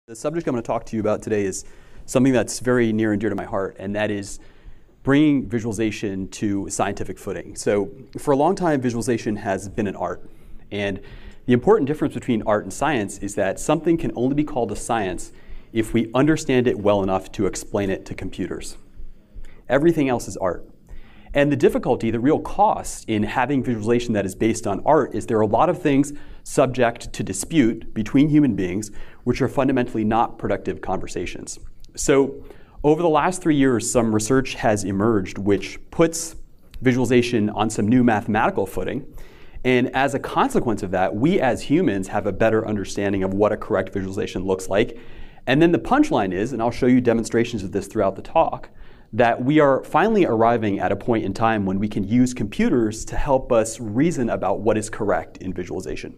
The subject I'm going to talk to you about today is something that's very near and dear to my heart, and that is bringing visualization to scientific footing. So for a long time, visualization has been an art. And the important difference between art and science is that something can only be called a science if we understand it well enough to explain it to computers. Everything else is art. And the difficulty, the real cost in having visualization that is based on art is there are a lot of things subject to dispute between human beings which are fundamentally not productive conversations. So over the last 3 years, some research has emerged which puts visualization on some new mathematical footing. And as a consequence of that, we as humans have a better understanding of what a correct visualization looks like. And then the punchline is, and I'll show you demonstrations of this throughout the talk, that we are finally arriving at a point in time when we can use computers to help us reason about what is correct in visualization.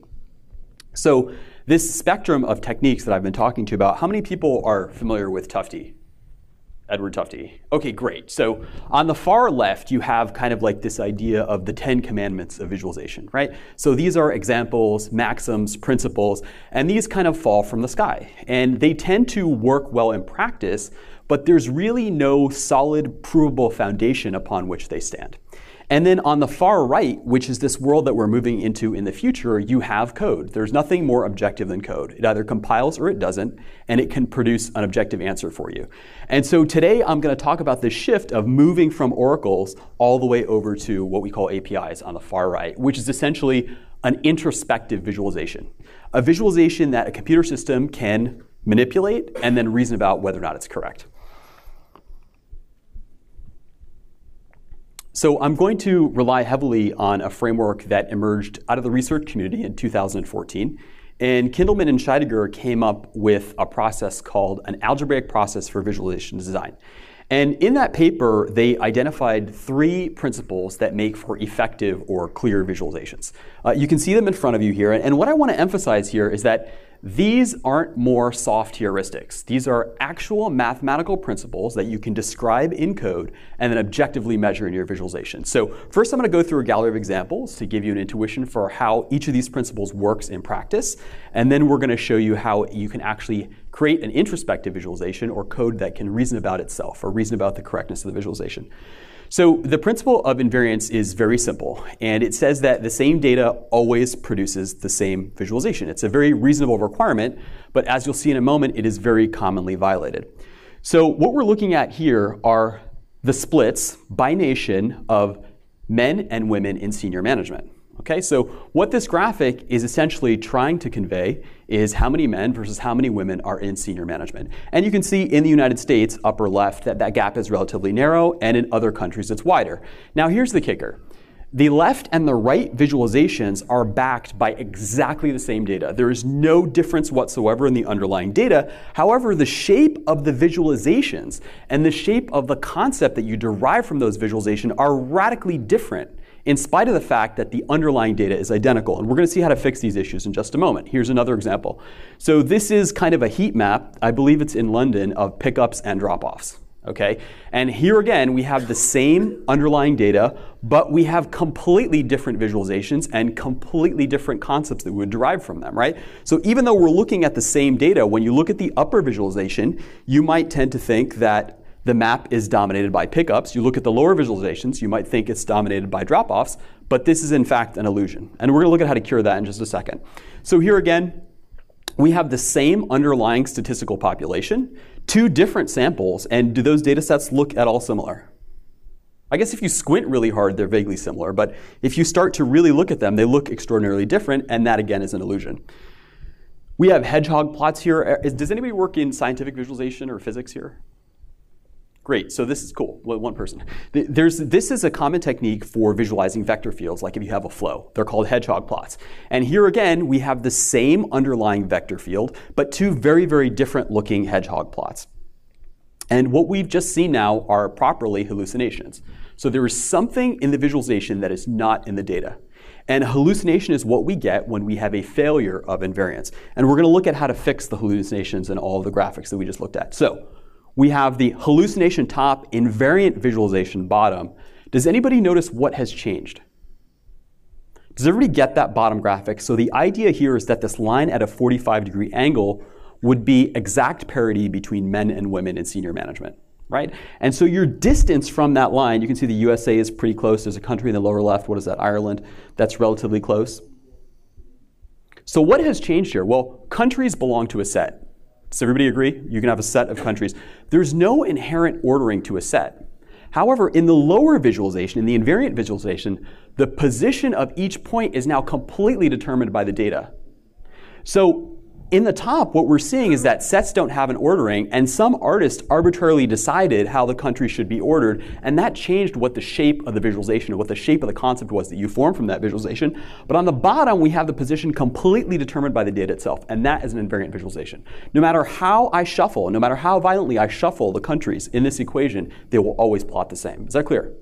So this spectrum of techniques that I've been talking to you about, how many people are familiar with Tufte? Edward Tufte. Okay, great. So on the far left, you have kind of like this idea of the 10 commandments of visualization, right? So these are examples, maxims, principles, and these kind of fall from the sky. And they tend to work well in practice, but there's really no solid, provable foundation upon which they stand. And then on the far right, which is this world that we're moving into in the future, you have code. There's nothing more objective than code. It either compiles or it doesn't, and it can produce an objective answer for you. And so today I'm going to talk about this shift of moving from oracles all the way over to what we call APIs on the far right, which is essentially an introspective visualization. A visualization that a computer system can manipulate and then reason about whether or not it's correct. So I'm going to rely heavily on a framework that emerged out of the research community in 2014. And Kindelman and Scheidegger came up with a process called an algebraic process for visualization design. And in that paper, they identified 3 principles that make for effective or clear visualizations. You can see them in front of you here. And what I want to emphasize here is that these aren't more soft heuristics. These are actual mathematical principles that you can describe in code and then objectively measure in your visualization. So first I'm going to go through a gallery of examples to give you an intuition for how each of these principles works in practice. And then we're going to show you how you can actually create an introspective visualization or code that can reason about itself or reason about the correctness of the visualization. So the principle of invariance is very simple, and it says that the same data always produces the same visualization. It's a very reasonable requirement, but as you'll see in a moment, it is very commonly violated. So what we're looking at here are the splits by nation of men and women in senior management. Okay, so what this graphic is essentially trying to convey is how many men versus how many women are in senior management. And you can see in the United States, upper left, that that gap is relatively narrow, and in other countries it's wider. Now here's the kicker. The left and the right visualizations are backed by exactly the same data. There is no difference whatsoever in the underlying data. However, the shape of the visualizations and the shape of the concept that you derive from those visualizations are radically different, in spite of the fact that the underlying data is identical. And we're going to see how to fix these issues in just a moment. Here's another example. So this is kind of a heat map, I believe it's in London, of pickups and drop-offs. Okay? And here again, we have the same underlying data, but we have completely different visualizations and completely different concepts that we would derive from them, right? So even though we're looking at the same data, when you look at the upper visualization, you might tend to think that the map is dominated by pickups. You look at the lower visualizations, you might think it's dominated by drop-offs, but this is in fact an illusion. And we're going to look at how to cure that in just a second. So here again, we have the same underlying statistical population, 2 different samples, and do those data sets look at all similar? I guess if you squint really hard, they're vaguely similar, but if you start to really look at them, they look extraordinarily different, and that again is an illusion. We have hedgehog plots here. Does anybody work in scientific visualization or physics here? Great, so this is cool, one person. This is a common technique for visualizing vector fields, like if you have a flow. They're called hedgehog plots. And here again, we have the same underlying vector field, but 2 very, very different looking hedgehog plots. And what we've just seen now are properly hallucinations. So there is something in the visualization that is not in the data. And hallucination is what we get when we have a failure of invariance. And we're going to look at how to fix the hallucinations in all of the graphics that we just looked at. So we have the hallucination top, invariant visualization bottom. Does anybody notice what has changed? Does everybody get that bottom graphic? So the idea here is that this line at a 45-degree angle would be exact parity between men and women in senior management, right? And so your distance from that line, you can see the USA is pretty close. There's a country in the lower left, what is that, Ireland, that's relatively close. So what has changed here? Well, countries belong to a set. Does everybody agree? You can have a set of countries. There's no inherent ordering to a set. However, in the lower visualization, in the invariant visualization, the position of each point is now completely determined by the data. So in the top, what we're seeing is that sets don't have an ordering, and some artist arbitrarily decided how the country should be ordered, and that changed what the shape of the visualization, or what the shape of the concept was that you formed from that visualization. But on the bottom, we have the position completely determined by the data itself, and that is an invariant visualization. No matter how I shuffle, no matter how violently I shuffle the countries in this equation, they will always plot the same. Is that clear?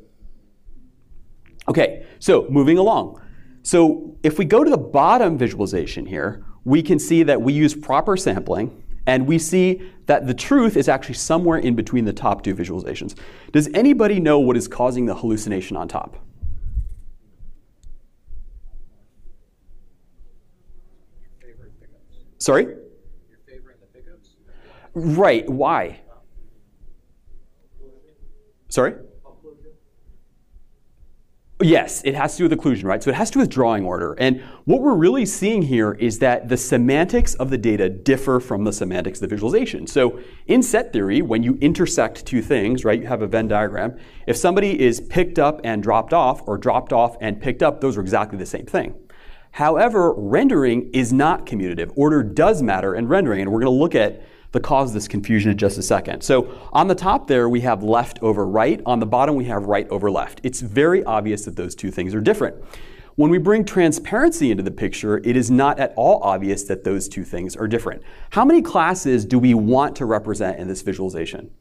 Okay, so moving along. So if we go to the bottom visualization here, we can see that we use proper sampling, and we see that the truth is actually somewhere in between the top two visualizations. Does anybody know what is causing the hallucination on top? Sorry? You're favoring the pickups? Right, why? Sorry? Yes, it has to do with occlusion, right? So it has to do with drawing order. And what we're really seeing here is that the semantics of the data differ from the semantics of the visualization. So in set theory, when you intersect two things, right, you have a Venn diagram. If somebody is picked up and dropped off, or dropped off and picked up, those are exactly the same thing. However, rendering is not commutative. Order does matter in rendering, and we're going to look at the cause of this confusion in just a second. So on the top there, we have left over right. On the bottom, we have right over left. It's very obvious that those two things are different. When we bring transparency into the picture, it is not at all obvious that those two things are different. How many classes do we want to represent in this visualization?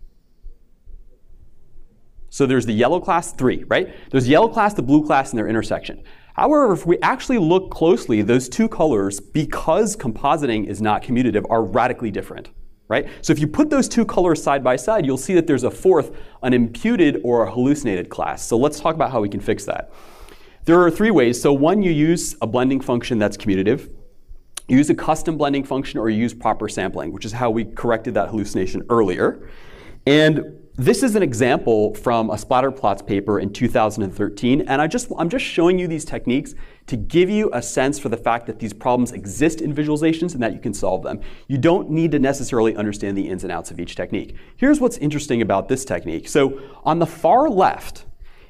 So there's the yellow class, 3, right? There's the yellow class, the blue class, and their intersection. However, if we actually look closely, those two colors, because compositing is not commutative, are radically different. Right? So if you put those two colors side by side, you'll see that there's a fourth, an imputed or a hallucinated class. So let's talk about how we can fix that. There are 3 ways. So one, you use a blending function that's commutative. You use a custom blending function, or you use proper sampling, which is how we corrected that hallucination earlier. And this is an example from a splatter plots paper in 2013. And I'm just showing you these techniques to give you a sense for the fact that these problems exist in visualizations and that you can solve them. You don't need to necessarily understand the ins and outs of each technique. Here's what's interesting about this technique. So on the far left,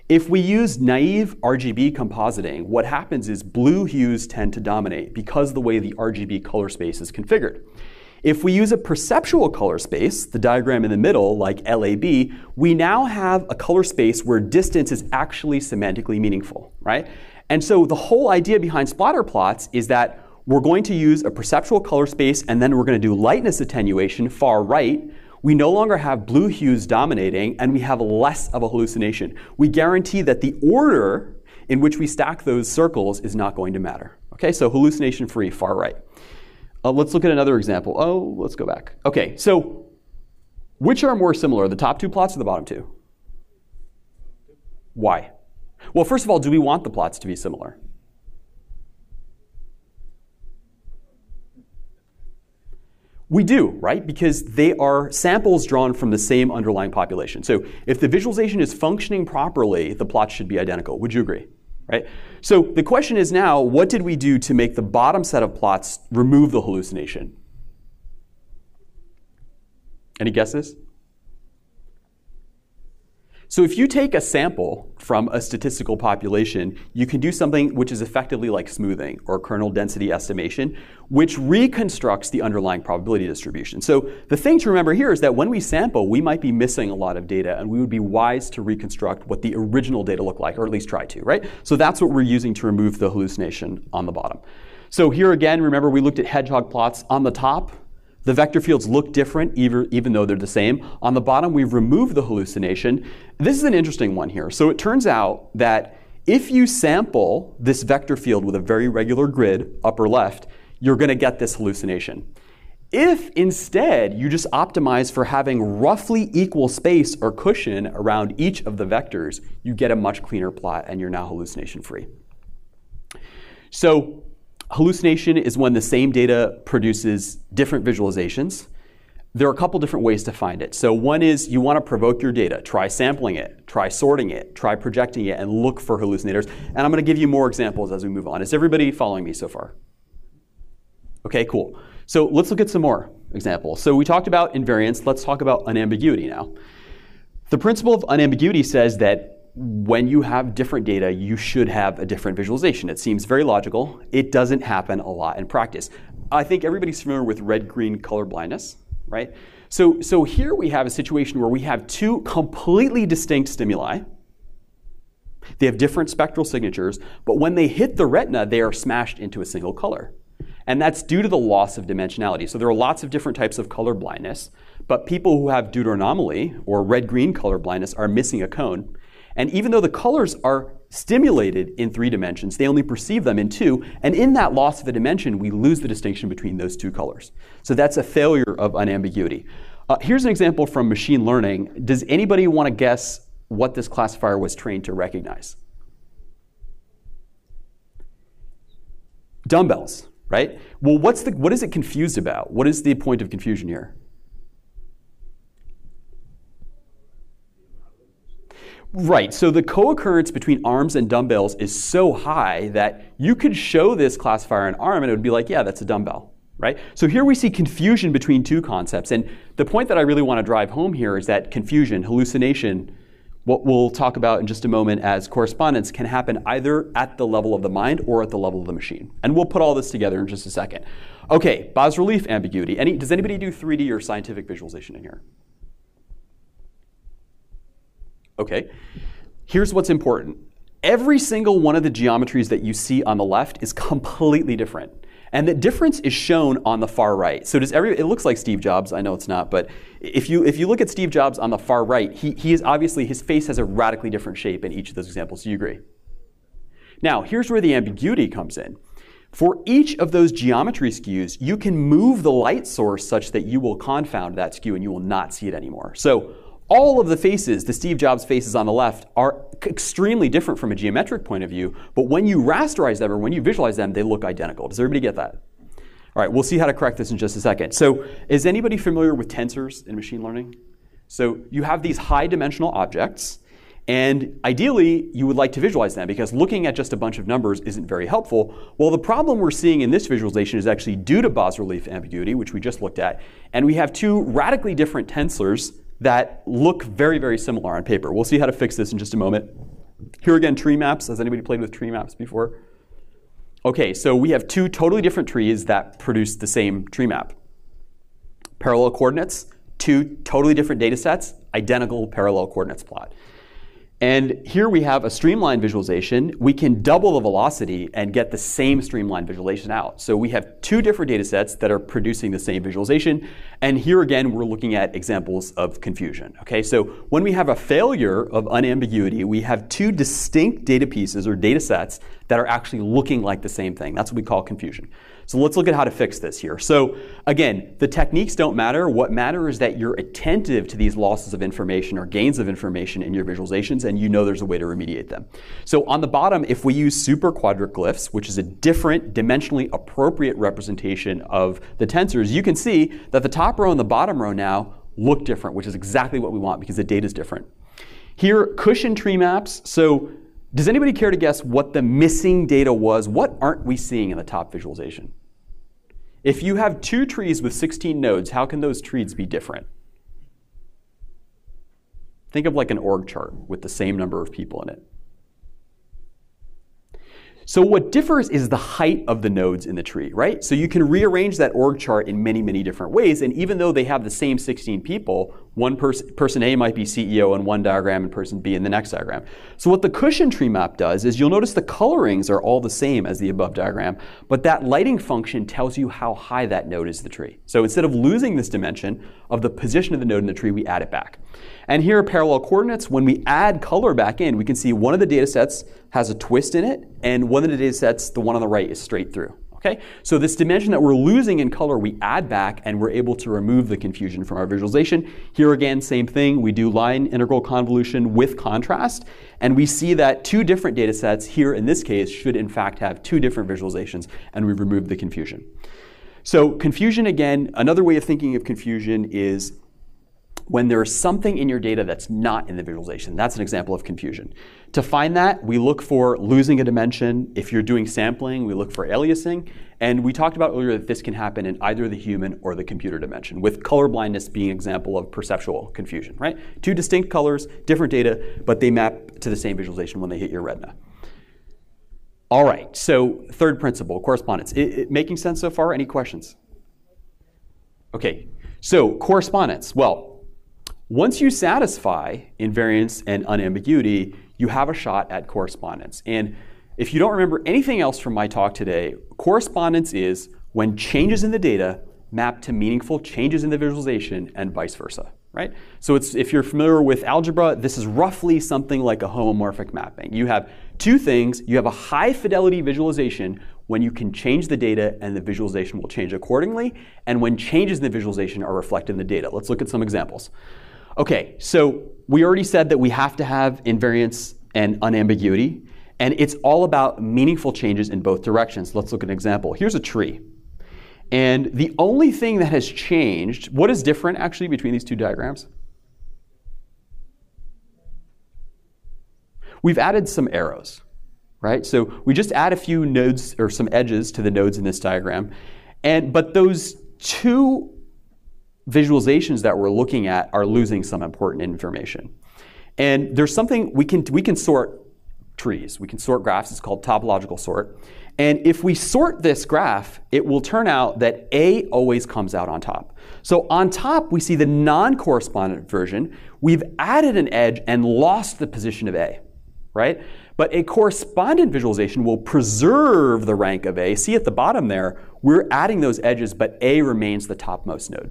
if we use naive RGB compositing, what happens is blue hues tend to dominate because of the way the RGB color space is configured. If we use a perceptual color space, the diagram in the middle, like LAB, we now have a color space where distance is actually semantically meaningful, right? And so the whole idea behind splatter plots is that we're going to use a perceptual color space, and then we're going to do lightness attenuation, far right. We no longer have blue hues dominating, and we have less of a hallucination. We guarantee that the order in which we stack those circles is not going to matter. Okay, so hallucination free, far right. Let's look at another example. Oh, let's go back. Okay, so which are more similar, the top 2 plots or the bottom 2? Why? Well, first of all, do we want the plots to be similar? We do, right? Because they are samples drawn from the same underlying population. So if the visualization is functioning properly, the plots should be identical. Would you agree? Right? So the question is now, what did we do to make the bottom set of plots remove the hallucination? Any guesses? So if you take a sample from a statistical population, you can do something which is effectively like smoothing or kernel density estimation, which reconstructs the underlying probability distribution. So the thing to remember here is that when we sample, we might be missing a lot of data, and we would be wise to reconstruct what the original data look like, or at least try to, right? So that's what we're using to remove the hallucination on the bottom. So here again, remember we looked at hedgehog plots. On the top, the vector fields look different even though they're the same. On the bottom, we've removed the hallucination. This is an interesting one here. So it turns out that if you sample this vector field with a very regular grid, upper left, you're going to get this hallucination. If instead you just optimize for having roughly equal space or cushion around each of the vectors, you get a much cleaner plot and you're now hallucination free. So Hallucination is when the same data produces different visualizations. There are a couple different ways to find it. So one is you want to provoke your data. Try sampling it, try sorting it, try projecting it, and look for hallucinators. And I'm going to give you more examples as we move on. Is everybody following me so far? OK, cool. So let's look at some more examples. So we talked about invariance. Let's talk about unambiguity now. The principle of unambiguity says that when you have different data, you should have a different visualization. It seems very logical. It doesn't happen a lot in practice. I think everybody's familiar with red-green color blindness, right? So here we have a situation where we have two completely distinct stimuli. They have different spectral signatures, but when they hit the retina, they are smashed into a single color. And that's due to the loss of dimensionality. So there are lots of different types of color blindness, but people who have deuteranomaly or red-green color blindness are missing a cone. And even though the colors are stimulated in 3 dimensions, they only perceive them in 2. And in that loss of a dimension, we lose the distinction between those 2 colors. So that's a failure of unambiguity. Here's an example from machine learning. Does anybody want to guess what this classifier was trained to recognize? Dumbbells, right? Well, what is it confused about? What is the point of confusion here? Right, so the co-occurrence between arms and dumbbells is so high that you could show this classifier an arm and it would be like, yeah, that's a dumbbell, right? So here we see confusion between 2 concepts. And the point that I really want to drive home here is that confusion, hallucination, what we'll talk about in just a moment as correspondence, can happen either at the level of the mind or at the level of the machine. And we'll put all this together in just a second. Okay, bas-relief ambiguity. Does anybody do 3D or scientific visualization in here? Okay, here's what's important. Every single one of the geometries that you see on the left is completely different. And the difference is shown on the far right. So it looks like Steve Jobs. I know it's not, but if you look at Steve Jobs on the far right, he is obviously, his face has a radically different shape in each of those examples. Do you agree? Now, here's where the ambiguity comes in. For each of those geometry skews, you can move the light source such that you will confound that skew and you will not see it anymore. So all of the faces, the Steve Jobs faces on the left, are extremely different from a geometric point of view, but when you rasterize them or when you visualize them, they look identical. Does everybody get that? All right, we'll see how to correct this in just a second. So is anybody familiar with tensors in machine learning? So you have these high dimensional objects, and ideally, you would like to visualize them because looking at just a bunch of numbers isn't very helpful. Well, the problem we're seeing in this visualization is actually due to bas-relief ambiguity, which we just looked at, and we have 2 radically different tensors that look very, very similar on paper. We'll see how to fix this in just a moment. Here again, tree maps. Has anybody played with tree maps before? OK, so we have 2 totally different trees that produce the same tree map. Parallel coordinates, 2 totally different data sets, identical parallel coordinates plot. And here we have a streamlined visualization. We can double the velocity and get the same streamlined visualization out. So we have 2 different data sets that are producing the same visualization. And here again, we're looking at examples of confusion. Okay, so when we have a failure of unambiguity, we have 2 distinct data pieces or data sets that are actually looking like the same thing. That's what we call confusion. So let's look at how to fix this here. So again, the techniques don't matter. What matters is that you're attentive to these losses of information or gains of information in your visualizations, and you know there's a way to remediate them. So on the bottom, if we use super quadriglyphs, which is a different dimensionally appropriate representation of the tensors, you can see that the top row and the bottom row now look different, which is exactly what we want because the data is different. Here, cushion tree maps. So does anybody care to guess what the missing data was? What aren't we seeing in the top visualization? If you have 2 trees with 16 nodes, how can those trees be different? Think of like an org chart with the same number of people in it. So what differs is the height of the nodes in the tree, right? So you can rearrange that org chart in many, many different ways. And even though they have the same 16 people, person A might be CEO in one diagram and person B in the next diagram. So what the cushion tree map does is you'll notice the colorings are all the same as the above diagram, but that lighting function tells you how high that node is in the tree. So instead of losing this dimension of the position of the node in the tree, we add it back. And here are parallel coordinates. When we add color back in, we can see one of the data sets has a twist in it, and one of the data sets, the one on the right, is straight through. Okay? So this dimension that we're losing in color, we add back, and we're able to remove the confusion from our visualization. Here again, same thing. We do line integral convolution with contrast, and we see that two different data sets here in this case should in fact have two different visualizations, and we've removed the confusion. So confusion, again, another way of thinking of confusion is when there's something in your data that's not in the visualization. That's an example of confusion. To find that, we look for losing a dimension. If you're doing sampling, we look for aliasing. And we talked about earlier that this can happen in either the human or the computer dimension, with color blindness being an example of perceptual confusion, right? Two distinct colors, different data, but they map to the same visualization when they hit your retina. All right, so third principle, correspondence. Making sense so far? Any questions? Okay, so correspondence. Well, once you satisfy invariance and unambiguity, you have a shot at correspondence. And if you don't remember anything else from my talk today, correspondence is when changes in the data map to meaningful changes in the visualization and vice versa, right? So if you're familiar with algebra, this is roughly something like a homomorphic mapping. You have two things. You have a high fidelity visualization when you can change the data and the visualization will change accordingly, and when changes in the visualization are reflected in the data. Let's look at some examples. Okay, so we already said that we have to have invariance and unambiguity, and it's all about meaningful changes in both directions. Let's look at an example. Here's a tree. And the only thing that has changed, what is different actually between these two diagrams? We've added some arrows, right? So we just add a few nodes or some edges to the nodes in this diagram. But those two visualizations that we're looking at are losing some important information. And there's something, we can sort trees. We can sort graphs. It's called topological sort. And if we sort this graph, it will turn out that A always comes out on top. So on top, we see the non-correspondent version. We've added an edge and lost the position of A, right? But a correspondent visualization will preserve the rank of A. See at the bottom there, we're adding those edges, but A remains the topmost node.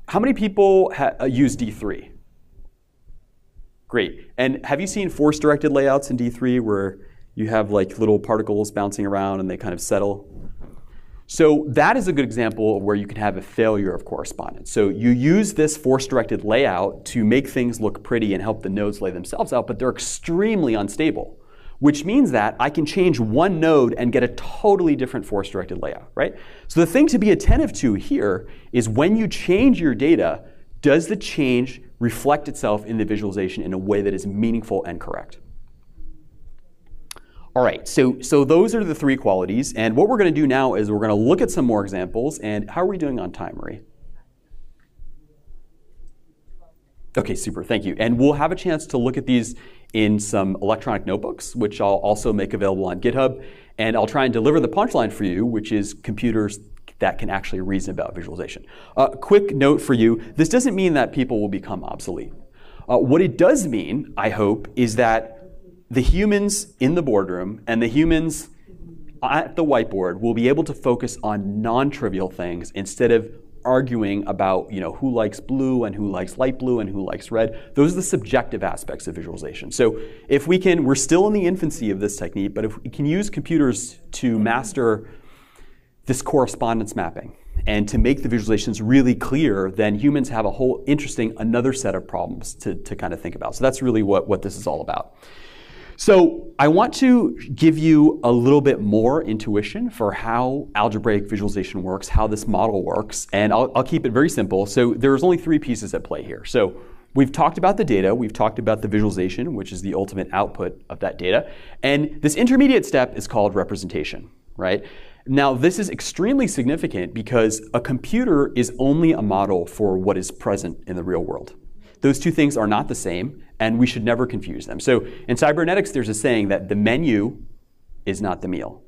How many people use D3? Great. And have you seen force-directed layouts in D3 where you have like little particles bouncing around and they kind of settle? So that is a good example of where you can have a failure of correspondence. So you use this force-directed layout to make things look pretty and help the nodes lay themselves out, but they're extremely unstable, which means that I can change one node and get a totally different force-directed layout, right? So the thing to be attentive to here is when you change your data, does the change reflect itself in the visualization in a way that is meaningful and correct? All right, so those are the three qualities. And what we're going to do now is we're going to look at some more examples. And how are we doing on time, Marie? OK, super. Thank you. And we'll have a chance to look at these in some electronic notebooks, which I'll also make available on GitHub. And I'll try and deliver the punchline for you, which is computers that can actually reason about visualization. Quick note for you, this doesn't mean that people will become obsolete. What it does mean, I hope, is that the humans in the boardroom and the humans at the whiteboard will be able to focus on non-trivial things instead of arguing about who likes blue and who likes light blue and who likes red. Those are the subjective aspects of visualization. So if we can, we're still in the infancy of this technique, but if we can use computers to master this correspondence mapping and to make the visualizations really clear, then humans have a whole interesting another set of problems to kind of think about. So that's really what this is all about. So I want to give you a little bit more intuition for how algebraic visualization works, how this model works, and I'll keep it very simple. So there's only three pieces at play here. So we've talked about the data, we've talked about the visualization, which is the ultimate output of that data, and this intermediate step is called representation, right? Now this is extremely significant because a computer is only a model for what is present in the real world. Those two things are not the same, and we should never confuse them. So in cybernetics, there's a saying that the menu is not the meal,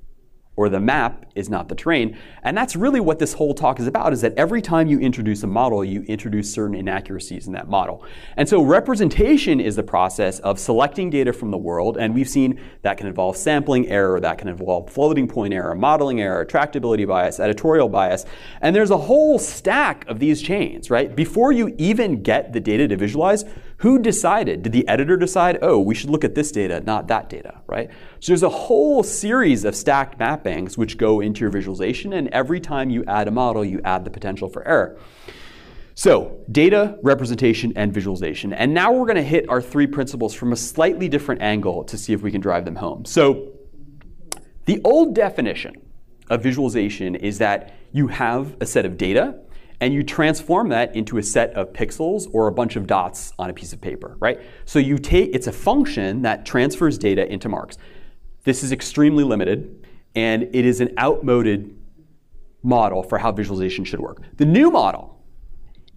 or the map is not the terrain. And that's really what this whole talk is about, is that every time you introduce a model, you introduce certain inaccuracies in that model. And so representation is the process of selecting data from the world, and we've seen that can involve sampling error, that can involve floating point error, modeling error, tractability bias, editorial bias, and there's a whole stack of these chains, right? Before you even get the data to visualize, Who decided? Did the editor decide, oh, we should look at this data, not that data, right? So there's a whole series of stacked mappings which go into your visualization, and every time you add a model, you add the potential for error. So data, representation, and visualization. And now we're going to hit our 3 principles from a slightly different angle to see if we can drive them home. So the old definition of visualization is that you have a set of data, and you transform that into a set of pixels or a bunch of dots on a piece of paper, right? So it's a function that transfers data into marks. This is extremely limited, and it is an outmoded model for how visualization should work. The new model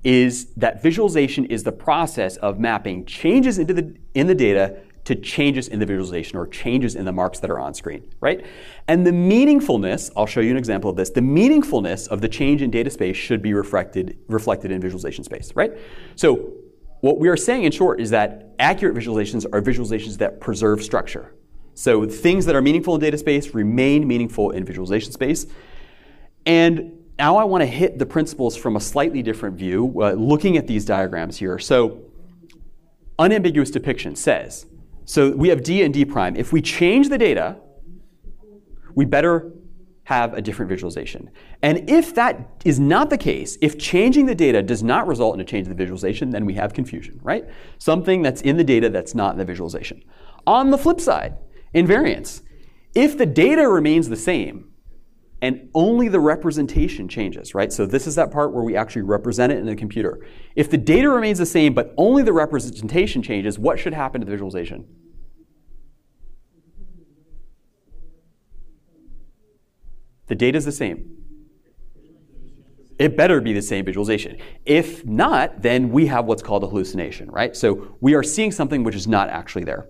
is that visualization is the process of mapping changes in the data to changes in the visualization or changes in the marks that are on screen, right? And the meaningfulness, I'll show you an example of this, the meaningfulness of the change in data space should be reflected in visualization space, right? So what we are saying in short is that accurate visualizations are visualizations that preserve structure. So things that are meaningful in data space remain meaningful in visualization space. And now I want to hit the principles from a slightly different view, looking at these diagrams here. So unambiguous depiction says, so we have D and D prime. If we change the data, we better have a different visualization. And if that is not the case, if changing the data does not result in a change in the visualization, then we have confusion, right? Something that's in the data that's not in the visualization. On the flip side, invariance, if the data remains the same and only the representation changes, right? So this is that part where we actually represent it in the computer. If the data remains the same, but only the representation changes, what should happen to the visualization? The data is the same. It better be the same visualization. If not, then we have what's called a hallucination, right? So we are seeing something which is not actually there.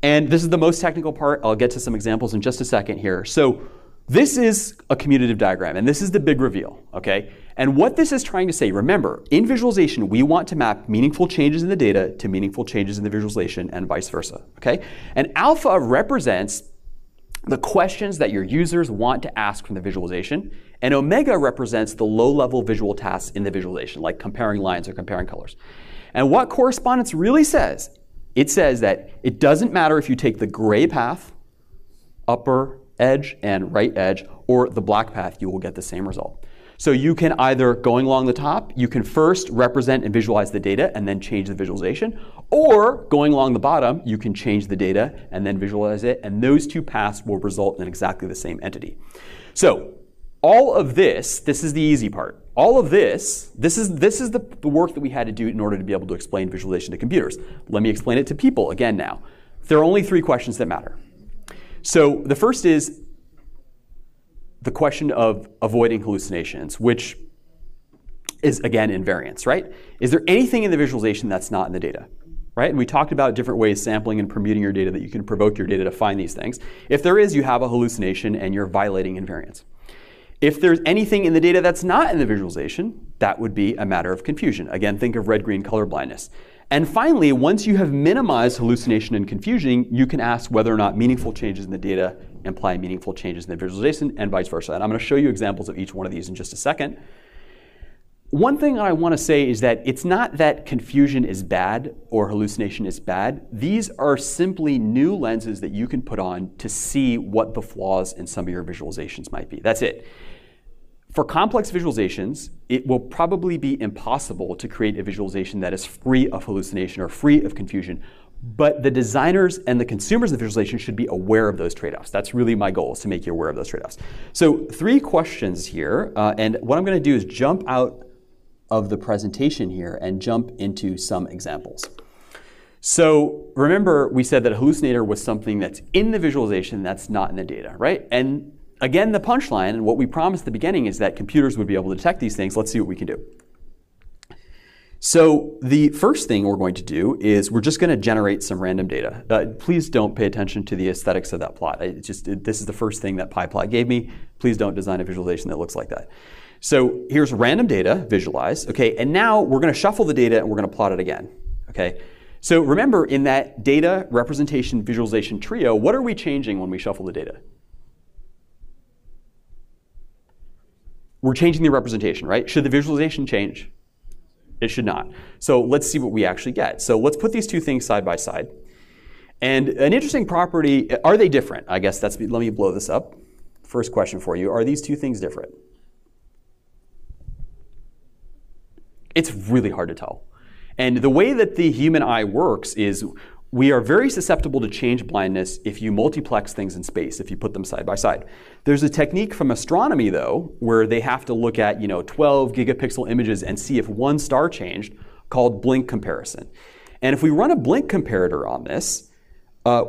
And this is the most technical part. I'll get to some examples in just a second here. So this is a commutative diagram, and this is the big reveal, okay? And what this is trying to say, remember, in visualization, we want to map meaningful changes in the data to meaningful changes in the visualization and vice versa, okay? And alpha represents the questions that your users want to ask from the visualization, and omega represents the low-level visual tasks in the visualization, like comparing lines or comparing colors. And what correspondence really says, it says that it doesn't matter if you take the gray path, upper edge and right edge, or the black path, you will get the same result. So you can either, going along the top, you can first represent and visualize the data and then change the visualization, or going along the bottom, you can change the data and then visualize it, and those two paths will result in exactly the same entity. So all of this is the easy part. All of this is the work that we had to do in order to be able to explain visualization to computers. Let me explain it to people again now. There are only 3 questions that matter. So the first is the question of avoiding hallucinations, which is, again, invariance, right? Is there anything in the visualization that's not in the data, right? And we talked about different ways, sampling and permuting your data, that you can provoke your data to find these things. If there is, you have a hallucination and you're violating invariance. If there's anything in the data that's not in the visualization, that would be a matter of confusion. Again, think of red-green color blindness. And finally, once you have minimized hallucination and confusion, you can ask whether or not meaningful changes in the data imply meaningful changes in the visualization and vice versa. And I'm going to show you examples of each one of these in just a second. One thing I want to say is that it's not that confusion is bad or hallucination is bad. These are simply new lenses that you can put on to see what the flaws in some of your visualizations might be. That's it. For complex visualizations, it will probably be impossible to create a visualization that is free of hallucination or free of confusion. But the designers and the consumers of the visualization should be aware of those trade-offs. That's really my goal, is to make you aware of those trade-offs. So 3 questions here. And what I'm going to do is jump out of the presentation here and jump into some examples. So remember, we said that a hallucinator was something that's in the visualization that's not in the data, right? And again, the punchline, and what we promised at the beginning, is that computers would be able to detect these things. Let's see what we can do. So the first thing we're going to do is we're just going to generate some random data. Please don't pay attention to the aesthetics of that plot. This is the first thing that PyPlot gave me. Please don't design a visualization that looks like that. So here's random data visualized. Okay, and now we're going to shuffle the data and we're going to plot it again. Okay. So remember, in that data representation visualization trio, what are we changing when we shuffle the data? We're changing the representation, right? Should the visualization change? It should not. So let's see what we actually get. So let's put these two things side by side. And an interesting property, are they different? I guess let me blow this up. First question for you, are these two things different? It's really hard to tell. And the way that the human eye works is we are very susceptible to change blindness if you multiplex things in space, if you put them side by side. There's a technique from astronomy, though, where they have to look at 12 gigapixel images and see if one star changed, called blink comparison. And if we run a blink comparator on this,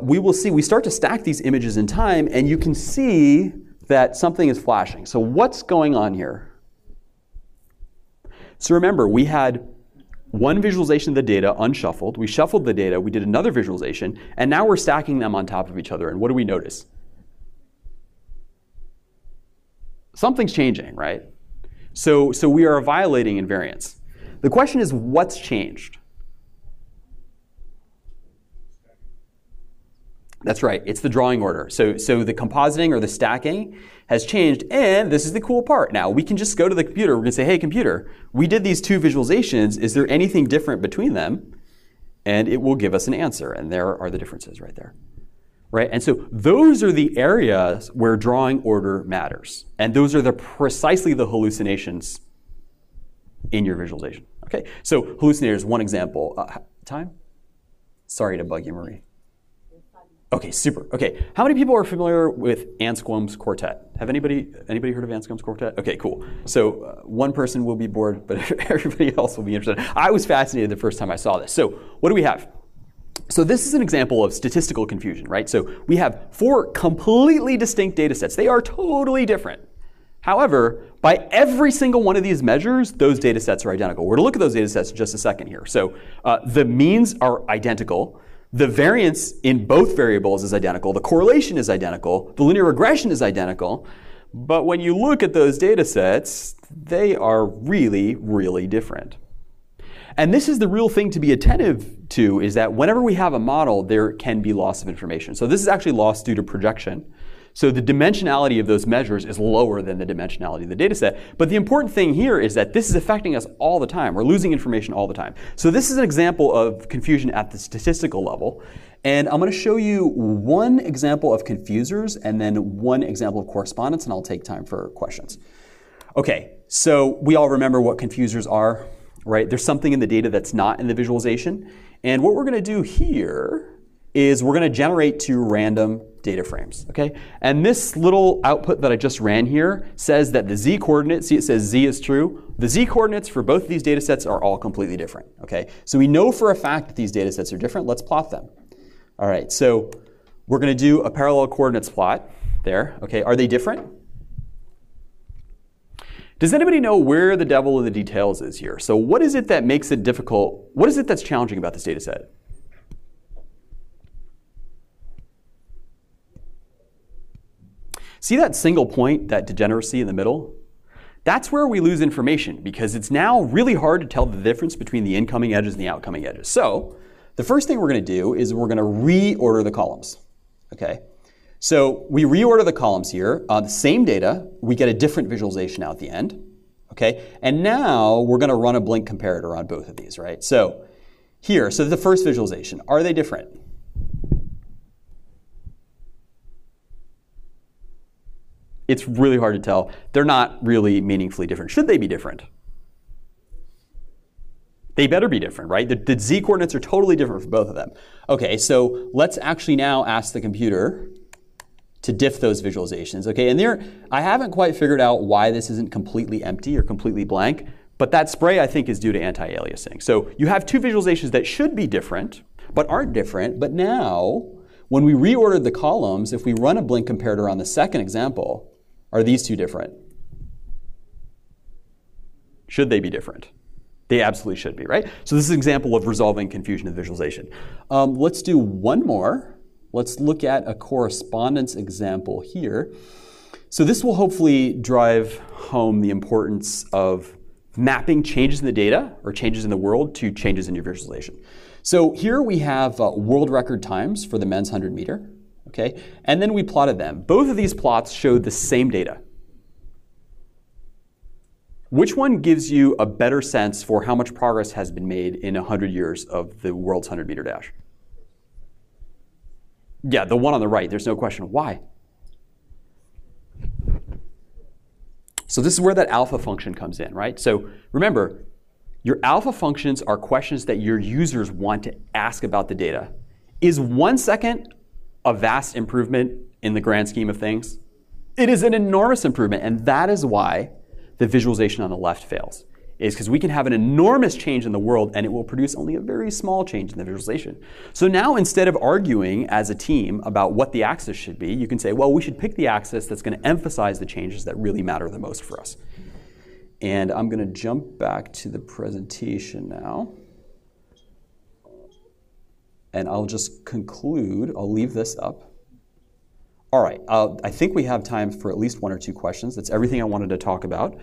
we will see, we start to stack these images in time, and you can see that something is flashing. So what's going on here? So remember, we had one visualization of the data unshuffled. We shuffled the data. We did another visualization. And now we're stacking them on top of each other. And what do we notice? Something's changing, right? So we are violating invariance. The question is, what's changed? That's right. It's the drawing order. So the compositing or the stacking has changed. And this is the cool part. Now, we can just go to the computer. We're going to say, hey, computer, we did these two visualizations. Is there anything different between them? And it will give us an answer. And there are the differences right there. Right? And so those are the areas where drawing order matters. And those are precisely the hallucinations in your visualization. Okay? So hallucinators, one example. Time? Sorry to bug you, Marie. Okay, super. Okay, how many people are familiar with Anscombe's quartet? Have anybody heard of Anscombe's quartet? Okay, cool. So one person will be bored, but everybody else will be interested. I was fascinated the first time I saw this. So what do we have? So this is an example of statistical confusion, right? So we have 4 completely distinct data sets. They are totally different. However, by every single one of these measures, those data sets are identical. We're going to look at those data sets in just a second here. So the means are identical. The variance in both variables is identical. The correlation is identical. The linear regression is identical. But when you look at those data sets, they are really, really different. And this is the real thing to be attentive to, is that whenever we have a model, there can be loss of information. So this is actually loss due to projection. So the dimensionality of those measures is lower than the dimensionality of the data set. But the important thing here is that this is affecting us all the time. We're losing information all the time. So this is an example of confusion at the statistical level. And I'm going to show you one example of confusers and then one example of correspondence, and I'll take time for questions. Okay, so we all remember what confusers are, right? There's something in the data that's not in the visualization. And what we're going to do here is we're going to generate 2 random data frames, okay? And this little output that I just ran here says that the z-coordinates, see it says z is true. The z-coordinates for both of these data sets are all completely different, okay? So we know for a fact that these data sets are different. Let's plot them. All right, so we're going to do a parallel coordinates plot there, okay? Are they different? Does anybody know where the devil in the details is here? So what is it that makes it difficult? What is it that's challenging about this data set? See that single point, that degeneracy in the middle? That's where we lose information, because it's now really hard to tell the difference between the incoming edges and the outcoming edges. So the first thing we're going to do is we're going to reorder the columns. Okay? So we reorder the columns here. The same data, we get a different visualization out at the end. Okay? And now we're going to run a blink comparator on both of these, right? So here, so the first visualization, are they different? It's really hard to tell. They're not really meaningfully different. Should they be different? They better be different, right? The z-coordinates are totally different for both of them. Okay, so let's actually now ask the computer to diff those visualizations. Okay, and there, I haven't quite figured out why this isn't completely empty or completely blank, but that spray, I think, is due to anti-aliasing. So you have 2 visualizations that should be different, but aren't different. But now, when we reordered the columns, if we run a blink comparator on the second example, are these 2 different? Should they be different? They absolutely should be, right? So this is an example of resolving confusion in visualization. Let's do one more. Let's look at a correspondence example here. So this will hopefully drive home the importance of mapping changes in the data or changes in the world to changes in your visualization. So here we have world record times for the men's 100 meter. Okay, and then we plotted them. Both of these plots showed the same data. Which one gives you a better sense for how much progress has been made in 100 years of the world's 100-meter dash? Yeah, the one on the right, there's no question. Why? So this is where that alpha function comes in, right? So remember, your alpha functions are questions that your users want to ask about the data. Is 1 second a vast improvement in the grand scheme of things? It is an enormous improvement, and that is why the visualization on the left fails. Is because we can have an enormous change in the world and it will produce only a very small change in the visualization. So now instead of arguing as a team about what the axis should be, you can say, well, we should pick the axis that's going to emphasize the changes that really matter the most for us. And I'm going to jump back to the presentation now. And I'll just conclude. I'll leave this up. All right. I think we have time for at least 1 or 2 questions. That's everything I wanted to talk about.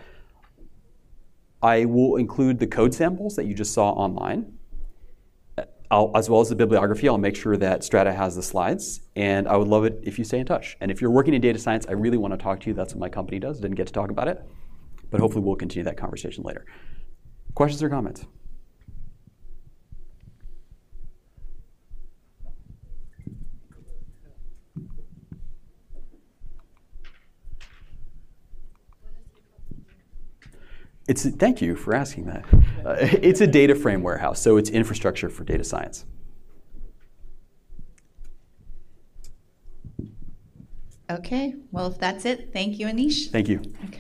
I will include the code samples that you just saw online, as well as the bibliography. I'll make sure that Strata has the slides. And I would love it if you stay in touch. And if you're working in data science, I really want to talk to you. That's what my company does. Didn't get to talk about it. But hopefully we'll continue that conversation later. Questions or comments? Thank you for asking that. It's a data frame warehouse, so it's infrastructure for data science. Okay, well, if that's it, thank you, Aneesh. Thank you. Okay.